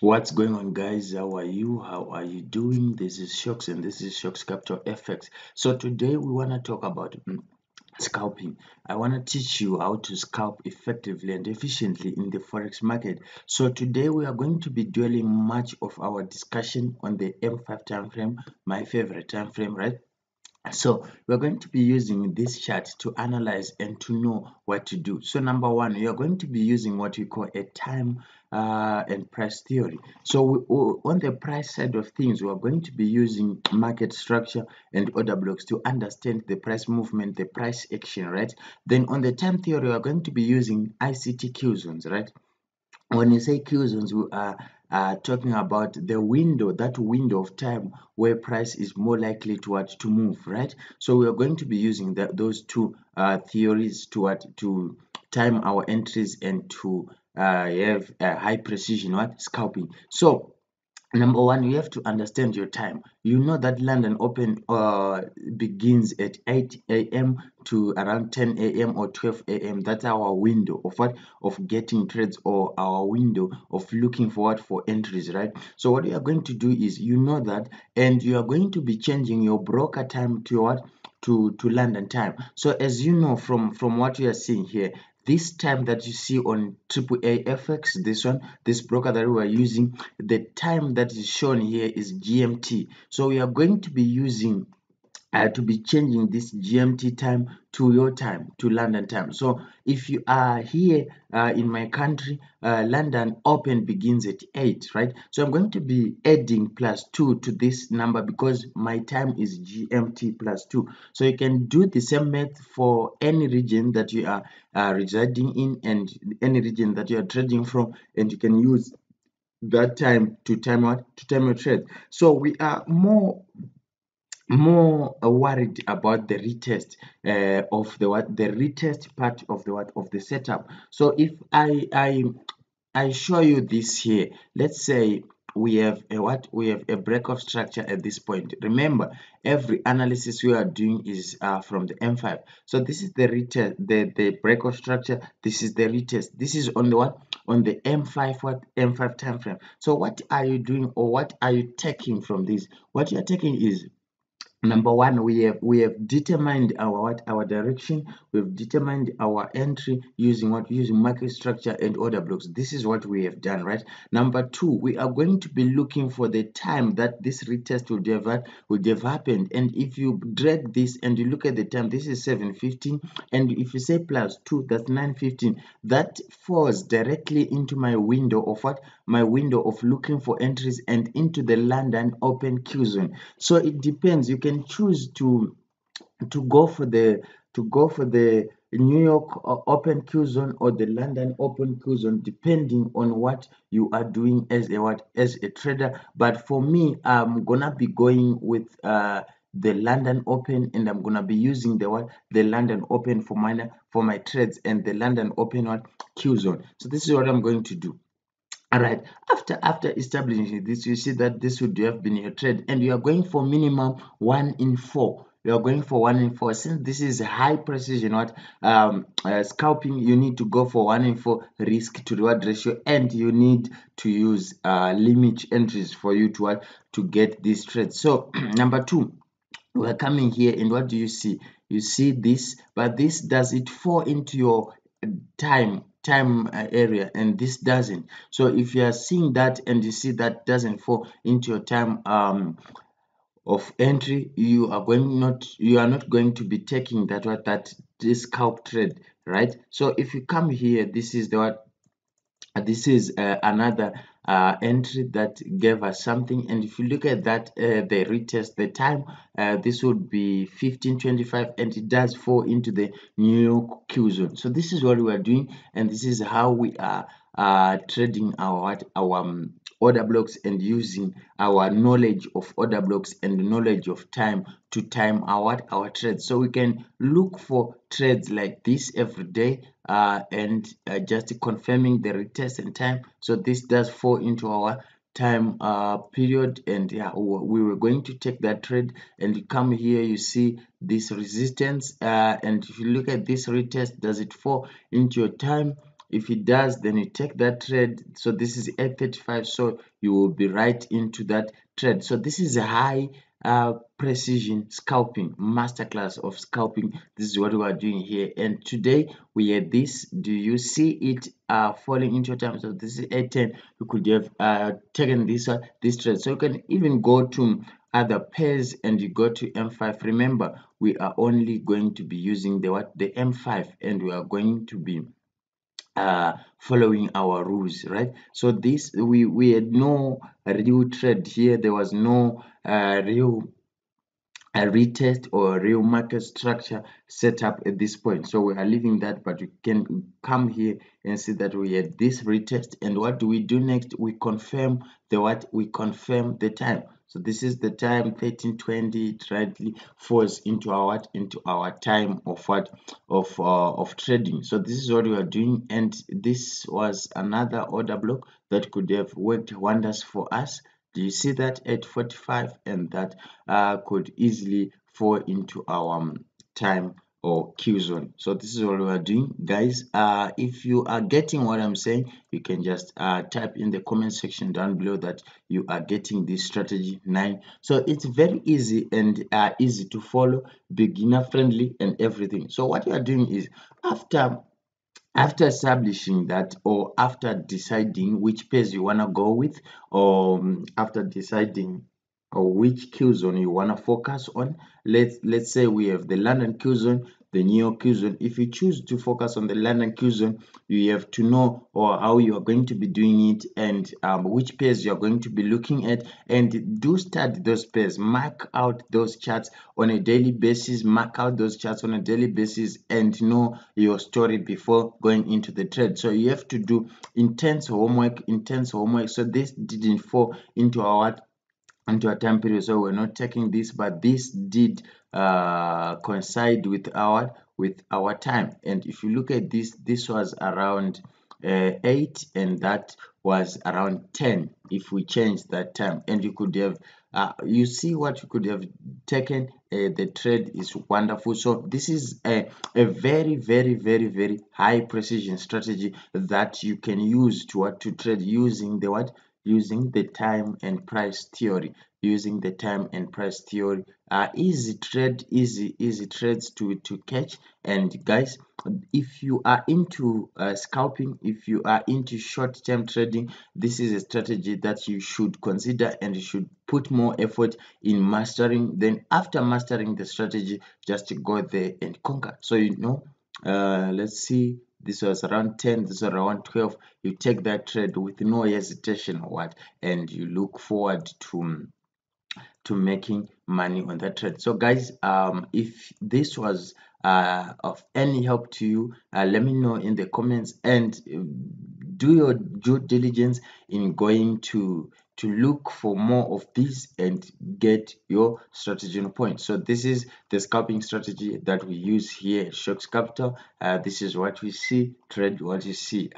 What's going on, guys? How are you? How are you doing? This is Shocks and this is ShocksCapital FX. So today we want to talk about scalping. I want to teach you how to scalp effectively and efficiently in the forex market. So today we are going to be dwelling much of our discussion on the M5 time frame, my favorite time frame, right? So we're going to be using this chart to analyze and to know what to do. So number one, you're going to be using what we call a time and price theory. So on the price side of things, we're going to be using market structure and order blocks to understand the price movement, the price action, right? Then on the time theory, we're going to be using ICT Q zones, right? When you say Q zones, we are talking about the window, that window of time where price is more likely to move, right? So we are going to be using those two theories to time our entries and to have high precision scalping. So number one, you have to understand your time. You know that London Open begins at 8 a.m. to around 10 a.m. or 12 a.m. That's our window of getting trades, or our window of looking forward for entries, right? So what you are going to do is, you know that, and you are going to be changing your broker time to what? To London time. So as you know from what you are seeing here, this time that you see on AAA FX, this broker that we are using, the time that is shown here is GMT. So we are going to be using to be changing this GMT time to your time, to London time. So if you are here in my country, London Open begins at 8, right? So I'm going to be adding +2 to this number because my time is GMT +2. So you can do the same math for any region that you are residing in and any region that you are trading from, and you can use that time to time your trade. So we are more worried about the retest of the retest part of the setup. So if I show you this here, let's say we have a break of structure at this point. Remember, every analysis we are doing is from the M5. So this is the retest, the break of structure. This is the retest. This is on the M5 M5 time frame. So what are you doing, or what are you taking from this? What you are taking is, number one, we have determined our direction. We've determined our entry using market structure and order blocks. This is what we have done, right? Number two, we are going to be looking for the time that this retest would have happened. And if you drag this and you look at the time, this is 7:15, and if you say +2, that's 9:15. That falls directly into my window of my window of looking for entries and into the London Open Q zone. So it depends. You can choose to go for the New York Open Q zone or the London Open Q zone, depending on what you are doing as a trader. But for me, I'm gonna be going with the London Open, and I'm gonna be using the London Open for my trades, and the London Open Q zone. So this is what I'm going to do. All right, after establishing this, you see that this would have been your trade, and you are going for minimum 1 in 4. You are going for 1 in 4. Since this is high precision scalping, you need to go for 1 in 4 risk to reward ratio, and you need to use limit entries for you to get this trade. So number two, we're coming here, and what do you see? You see this, but this, does it fall into your time area? And this doesn't. So if you are seeing that and you see that doesn't fall into your time of entry, you are not going to be taking this scalp trade, right? So if you come here, this is another entry that gave us something, and if you look at that, the retest, the time, this would be 15:25, and it does fall into the New York Q zone. So this is what we are doing, and this is how we are trading our order blocks, and using our knowledge of order blocks and knowledge of time to time our trades. So we can look for trades like this every day, and just confirming the retest and time. So this does fall into our time period, and yeah, we were going to take that trade. And you come here, you see this resistance, and if you look at this retest, does it fall into your time? If it does, then you take that trade. So this is 835, so you will be right into that trade. So this is a high precision scalping masterclass of scalping. This is what we are doing here, and today we had this. Do you see it falling into your time? So this is 810. You could have taken this trade. So you can even go to other pairs and you go to M5. Remember, we are only going to be using the M5, and we are going to be following our rules, right? So this we had no real trade here. There was no real a retest or a real market structure set up at this point. So we are leaving that, but you can come here and see that we had this retest. And what do we do next? We confirm we confirm the time. So this is the time 1320. It rightly falls into our time of of trading. So this is what we are doing, and this was another order block that could have worked wonders for us. Do you see that at 45? And that could easily fall into our time or Q zone. So this is what we are doing, guys. If you are getting what I'm saying, you can just type in the comment section down below that you are getting this strategy 9. So it's very easy and easy to follow, beginner friendly and everything. So what you are doing is, after establishing that, or after deciding which pairs you want to go with, or after deciding or which Q zone you want to focus on, let's say we have the London Q zone, the New York Q zone. If you choose to focus on the London Q zone, you have to know or how you are going to be doing it, and which pairs you are going to be looking at, and do study those pairs. Mark out those charts on a daily basis, and know your story before going into the trade. So you have to do intense homework. So this didn't fall into our time period, so we're not taking this, but this did coincide with our time. And if you look at this was around 8, and that was around 10 if we change that time. And you could have you see what you could have taken. The trade is wonderful. So this is a very, very, very, very high precision strategy that you can use to trade using the time and price theory. Easy trades to catch. And guys, if you are into scalping, if you are into short-term trading, this is a strategy that you should consider and you should put more effort in mastering. Then after mastering the strategy, just go there and conquer. So let's see, this was around 10, this was around 12. You take that trade with no hesitation or what, and you look forward to making money on that trade. So guys, if this was of any help to you, let me know in the comments, and do your due diligence in going to look for more of these and get your strategy on point. So this is the scalping strategy that we use here at ShocksCapital. This is what we see. Trade what you see.